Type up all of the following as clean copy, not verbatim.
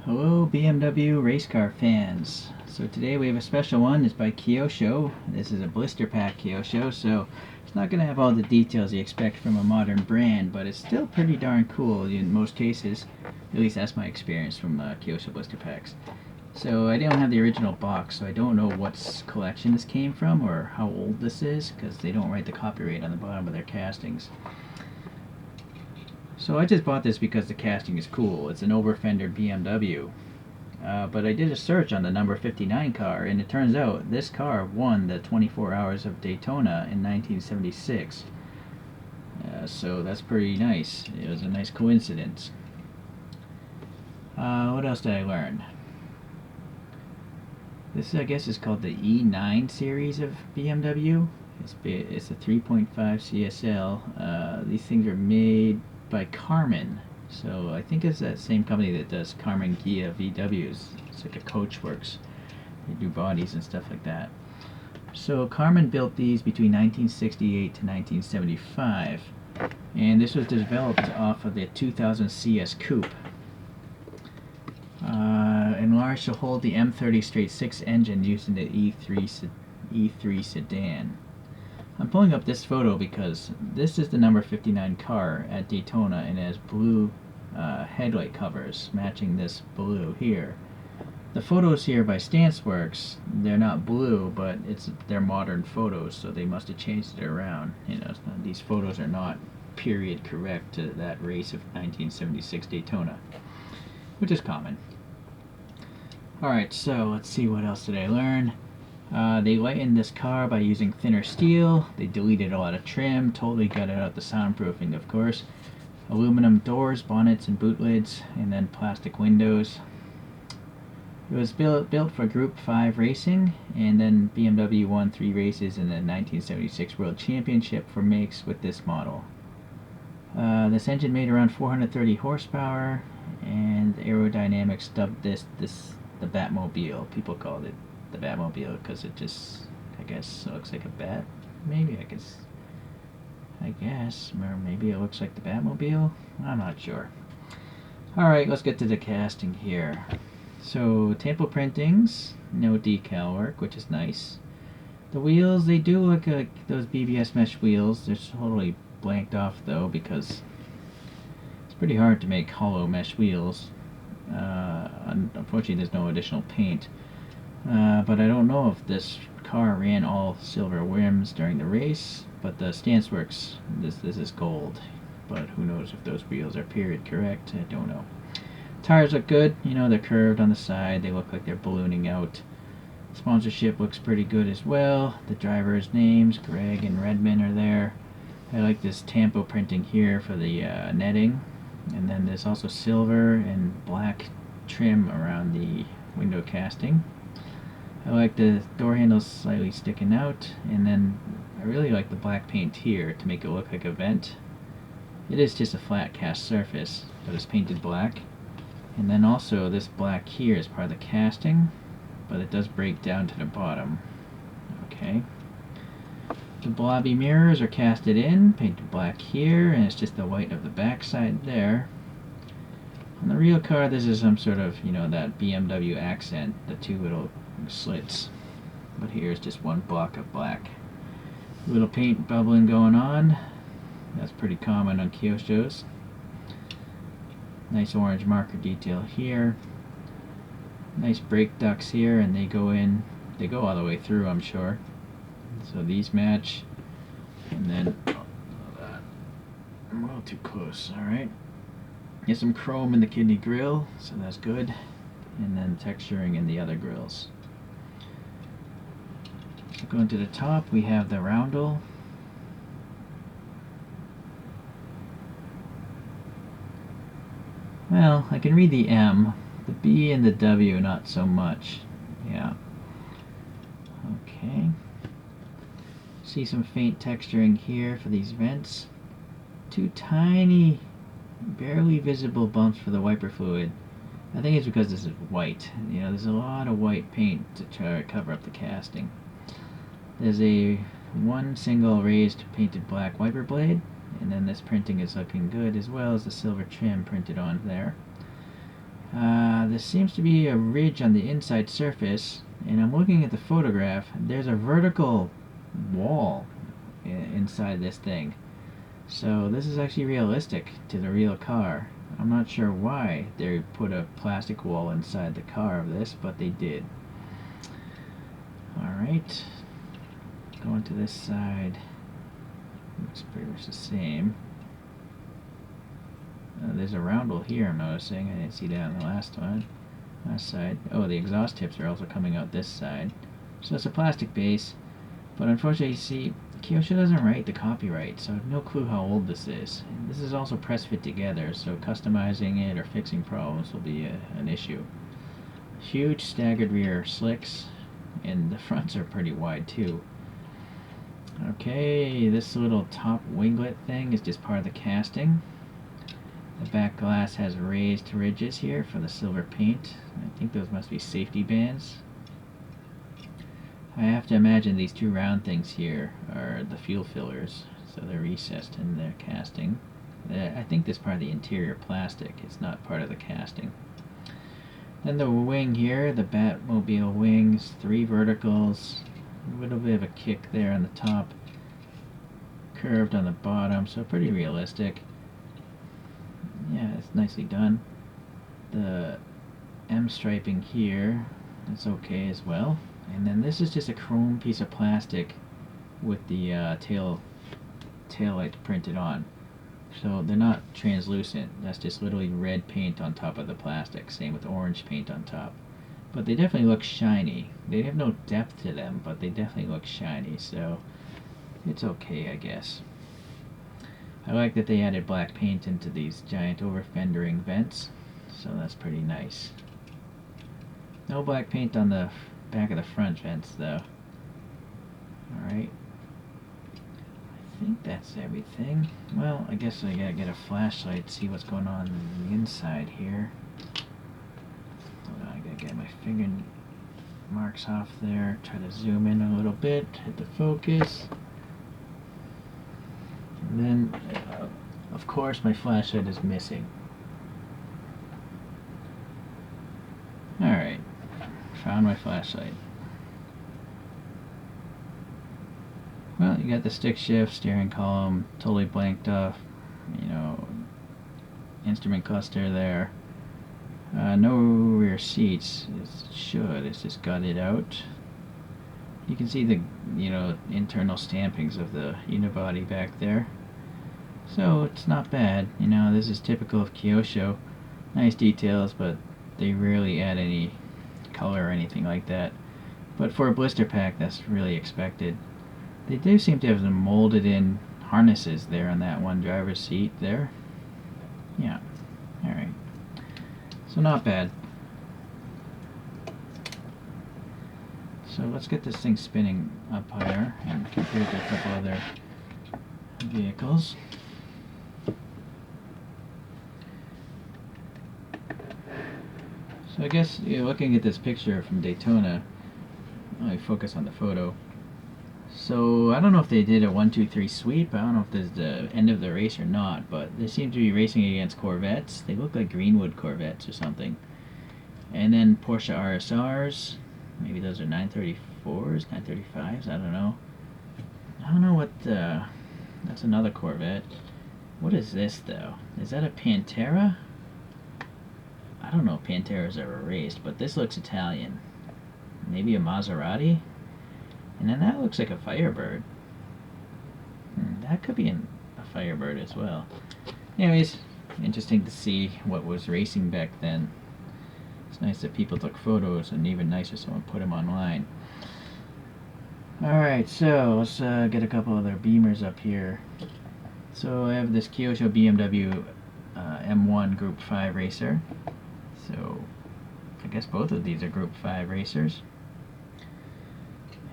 Hello BMW race car fans. So today we have a special one. It's by Kyosho. This is a blister pack Kyosho, so it's not going to have all the details you expect from a modern brand, but it's still pretty darn cool in most cases. At least that's my experience from Kyosho blister packs. So I don't have the original box, so I don't know what collection this came from or how old this is, because they don't write the copyright on the bottom of their castings. So I just bought this because the casting is cool. It's an over-fendered BMW. But I did a search on the number 59 car, and it turns out this car won the 24 Hours of Daytona in 1976. So that's pretty nice. It was a nice coincidence. What else did I learn? This, I guess, is called the E9 series of BMW. It's a 3.5 CSL. These things are made by Carmen, so I think it's that same company that does Carmen Ghia VWs. It's like a Coachworks. They do bodies and stuff like that. So Carmen built these between 1968 to 1975, and this was developed off of the 2000 CS Coupe. Enlarged to hold the M30 straight 6 engine used in the E3 sedan. I'm pulling up this photo because this is the number 59 car at Daytona, and it has blue headlight covers matching this blue here. The photos here by Stanceworks, they're not blue, but they're modern photos, so they must have changed it around. These photos are not period correct to that race of 1976 Daytona, which is common. Alright, so let's see, what else did I learn? They lightened this car by using thinner steel. They deleted a lot of trim, totally gutted out the soundproofing, of course. Aluminum doors, bonnets, and boot lids, and then plastic windows. It was built for Group 5 racing, and then BMW won 3 races in the 1976 World Championship for makes with this model. This engine made around 430 horsepower, and Aerodynamics dubbed this the Batmobile. People called it the Batmobile because it just, I guess, looks like a bat. Maybe I guess, or maybe it looks like the Batmobile. I'm not sure. Alright, let's get to the casting here. So, tempo printings, no decal work, which is nice. The wheels, they do look like those BBS mesh wheels. They're totally blanked off though, because it's pretty hard to make hollow mesh wheels. Unfortunately, there's no additional paint. But I don't know if this car ran all silver rims during the race, but the Stanceworks, this is gold. But who knows if those wheels are period correct, I don't know. Tires look good, they're curved on the side, they look like they're ballooning out. Sponsorship looks pretty good as well. The drivers' names, Greg and Redman, are there. I like this tampo printing here for the netting. And then there's also silver and black trim around the window casting. I like the door handles slightly sticking out, and then I really like the black paint here to make it look like a vent. It is just a flat cast surface, but it's painted black. And then also this black here is part of the casting, but it does break down to the bottom. Okay. The blobby mirrors are casted in, painted black here, and it's just the white of the backside there. On the real car, this is some sort of, that BMW accent, the 2 little slits. But here's just one block of black. Little paint bubbling going on. That's pretty common on Kyoshos. Nice orange marker detail here. Nice brake ducts here, and they go all the way through, I'm sure. So these match, and then I'm a little too close. Alright, get some chrome in the kidney grill, so that's good, and then texturing in the other grills. So going to the top, we have the roundel. Well, I can read the M, the B and the W not so much. Yeah. Okay. See some faint texturing here for these vents. 2 tiny, barely visible bumps for the wiper fluid. I think it's because this is white. There's a lot of white paint to try to cover up the casting. There's one single raised painted black wiper blade, and then this printing is looking good, as well as the silver trim printed on there. there seems to be a ridge on the inside surface, and I'm looking at the photograph. There's a vertical wall inside this thing. So this is actually realistic to the real car. I'm not sure why they put a plastic wall inside the car of this, but they did. Alright, going to this side. Looks pretty much the same. There's a roundel here I'm noticing. I didn't see that on the last side. Oh, the exhaust tips are also coming out this side. So it's a plastic base, but unfortunately, you see, Kyosho doesn't write the copyright, so I have no clue how old this is. This is also press fit together, so customizing it or fixing problems will be an issue. Huge staggered rear slicks, and the fronts are pretty wide too. Okay, this little top winglet thing is just part of the casting. The back glass has raised ridges here for the silver paint. I think those must be safety bands. I have to imagine these two round things here are the fuel fillers, so they're recessed in their casting. I think this is part of the interior plastic, it's not part of the casting. Then the wing here, the Batmobile wings, 3 verticals, a little bit of a kick there on the top, curved on the bottom, so pretty realistic. Yeah, it's nicely done. The M striping here, that's okay as well. And then this is just a chrome piece of plastic with the tail light printed on. So they're not translucent. That's just literally red paint on top of the plastic. Same with orange paint on top. But they definitely look shiny. They have no depth to them, but they definitely look shiny. So it's okay, I guess. I like that they added black paint into these giant over-fendering vents. So that's pretty nice. No black paint on the back of the front vents though. Alright. I think that's everything. Well, I guess I gotta get a flashlight to see what's going on the inside here. Hold on, I gotta get my finger marks off there. Try to zoom in a little bit, hit the focus. And then, of course, my flashlight is missing. Alright, found my flashlight. Well, you got the stick shift, steering column, totally blanked off, instrument cluster there. No rear seats, it's just gutted out. You can see the, internal stampings of the unibody back there. So it's not bad, this is typical of Kyosho. Nice details, but they rarely add any color or anything like that. But for a blister pack, that's really expected. They do seem to have some molded in harnesses there on that one driver's seat there. Yeah, alright. So not bad. So let's get this thing spinning up higher and compare it to a couple other vehicles. So I guess, looking at this picture from Daytona, let me focus on the photo. So I don't know if they did a 1-2-3 sweep. I don't know if this is the end of the race or not, but they seem to be racing against Corvettes. They look like Greenwood Corvettes or something. And then Porsche RSRs. Maybe those are 934s, 935s. I don't know. I don't know what. That's another Corvette. What is this though? Is that a Pantera? I don't know if Pantera's ever raced, but this looks Italian. Maybe a Maserati? And then that looks like a Firebird. That could be a Firebird as well. Anyways, interesting to see what was racing back then. It's nice that people took photos, and even nicer someone put them online. Alright, so let's get a couple other Beamers up here. So I have this Kyosho BMW M1 Group 5 racer. So I guess both of these are Group 5 racers.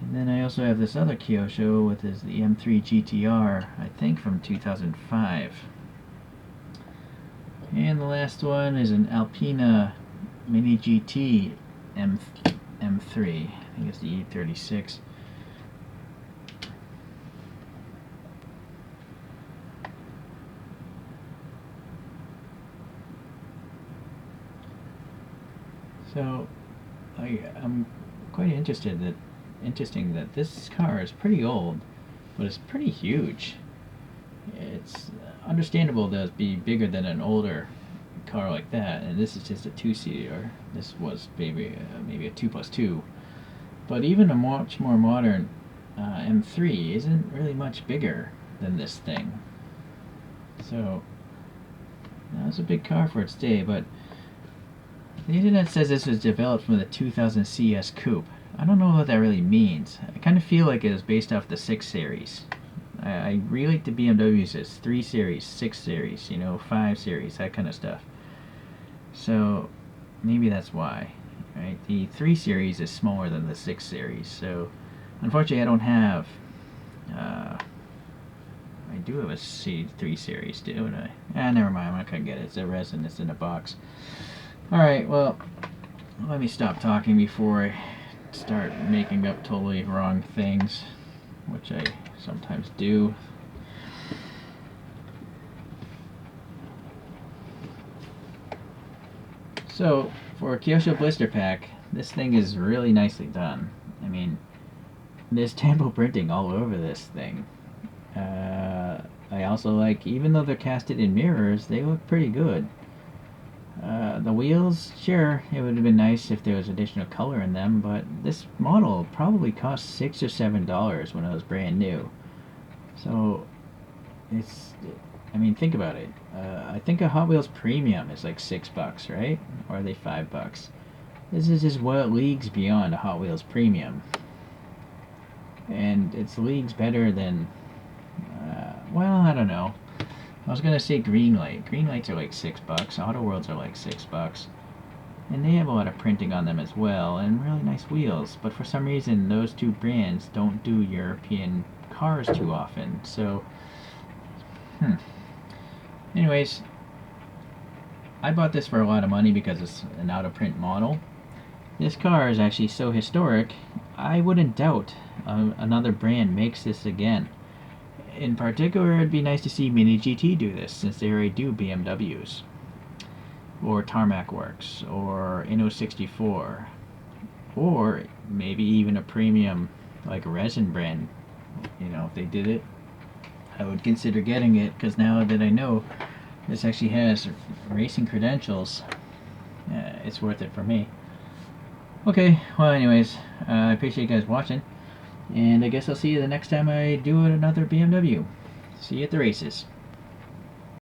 And then I also have this other Kyosho with the M3 GTR, I think from 2005. And the last one is an Alpina Mini GT M3. I think it's the E36. So I'm quite interesting that this car is pretty old, but it's pretty huge. It's understandable that it'd be bigger than an older car like that, and this is just a two-seater. This was maybe a 2+2. But even a much more modern M3 isn't really much bigger than this thing. So that was a big car for its day, but the internet says this was developed from the 2000 CS Coupe. I don't know what that really means. I kind of feel like it was based off the 6 Series. I relate to BMWs as 3 Series, 6 Series, 5 Series, that kind of stuff. So maybe that's why. Right? The 3 Series is smaller than the 6 Series, so unfortunately I don't have... I do have a C3 Series, don't I? Never mind, I'm not going to get it. It's a resin, it's in a box. Alright, well, let me stop talking before I start making up totally wrong things, which I sometimes do. So, for a Kyosho blister pack, this thing is really nicely done. I mean, there's tampo printing all over this thing. I also like, even though they're casted in mirrors, they look pretty good. The wheels, sure, it would have been nice if there was additional color in them, but this model probably cost $6 or $7 when it was brand new. So, I mean, think about it. I think a Hot Wheels Premium is like $6, right? Or are they $5? This is just what leagues beyond a Hot Wheels Premium. And it's leagues better than, well, I don't know. I was gonna say Greenlight. Greenlights are like $6. Auto Worlds are like $6. And they have a lot of printing on them as well, and really nice wheels. But for some reason, those two brands don't do European cars too often. So, anyways, I bought this for a lot of money because it's an out-of-print model. This car is actually so historic, I wouldn't doubt another brand makes this again. In particular, it'd be nice to see Mini GT do this, since they already do BMWs. Or Tarmac Works, or Inno64. Or maybe even a premium, like resin brand. If they did it, I would consider getting it, because now that I know this actually has racing credentials, it's worth it for me. Okay, well anyways, I appreciate you guys watching, and I guess I'll see you the next time I do another BMW. See you at the races.